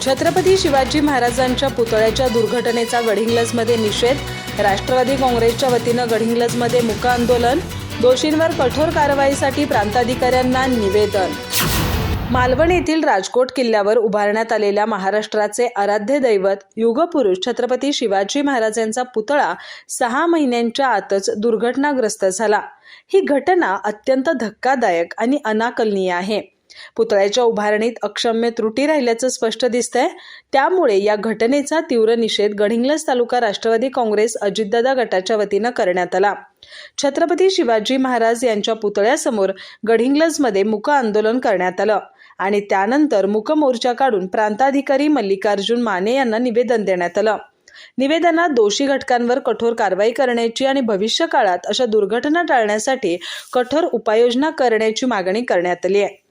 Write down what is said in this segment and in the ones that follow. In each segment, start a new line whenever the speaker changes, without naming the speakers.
छत्रपती शिवाजी महाराजांच्या पुतळ्याच्या दुर्घटनेचा गडहिंग्लजमध्ये निषेध। राष्ट्रवादी काँग्रेसच्या वतीनं गडहिंग्लजमध्ये मूक आंदोलन। दोषींवर कठोर कारवाईसाठी प्रांताधिकाऱ्यांना निवेदन। मालवण येथील राजकोट किल्ल्यावर उभारण्यात आलेल्या महाराष्ट्राचे आराध्य दैवत युगपुरुष छत्रपती शिवाजी महाराजांचा पुतळा 6 महिन्यांच्या आतच दुर्घटनाग्रस्त झाला। ही घटना अत्यंत धक्कादायक आणि अनाकलनीय आहे। पुतळ्याच्या उभारणीत अक्षम्य त्रुटी राहिल्याचं स्पष्ट दिसतंय। त्यामुळे या घटनेचा तीव्र निषेध गडहिंग्लज तालुका राष्ट्रवादी काँग्रेस अजितदादा गटाच्या वतीनं करण्यात आला। छत्रपती शिवाजी महाराज यांच्या पुतळ्यासमोर गडहिंग्लजमध्ये मूक आंदोलन करण्यात आलं आणि त्यानंतर मूक मोर्चा काढून प्रांताधिकारी मल्लिकार्जुन माने यांना निवेदन देण्यात आलं। निवेदनात दोषी घटकांवर कठोर कारवाई करण्याची आणि भविष्य काळात अशा दुर्घटना टाळण्यासाठी कठोर उपाययोजना करण्याची मागणी करण्यात आली आहे।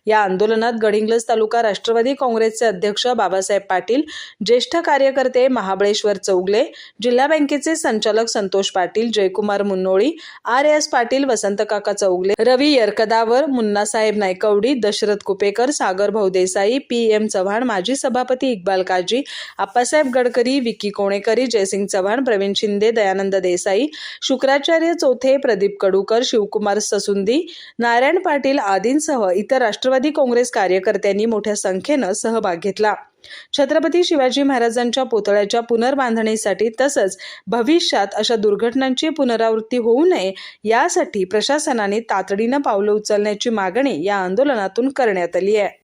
या आंदोलनात गडहिंग्लज तालुका राष्ट्रवादी काँग्रेसचे अध्यक्ष बाबासाहेब पाटील, ज्येष्ठ कार्यकर्ते महाबळेश्वर चौगले, जिल्हा बँकेचे संचालक संतोष पाटील, जयकुमार मुन्नोळी, RS पाटील, वसंत काका चौगले, रवी यरकदावर, मुन्नासाहेब नायकवडी, दशरथ कुपेकर, सागर भाऊ देसाई, PM चव्हाण, माजी सभापती इक्बाल काजी, आप्पासाहेब गडकरी, विकी कोणेकरी, जयसिंग चव्हाण, प्रवीण शिंदे, दयानंद देसाई, शुक्राचार्य चौथे, प्रदीप कडूकर, शिवकुमार ससुंदी, नारायण पाटील आदींसह इतर राष्ट्रवादी काँग्रेस कार्यकर्त्यांनी मोठ्या संख्येनं सहभाग घेतला। छत्रपती शिवाजी महाराजांच्या पुतळ्याच्या पुनर्बांधणीसाठी तसंच भविष्यात अशा दुर्घटनांची पुनरावृत्ती होऊ नये यासाठी प्रशासनाने तातडीनं पावलं उचलण्याची मागणी या आंदोलनातून करण्यात आली आहे।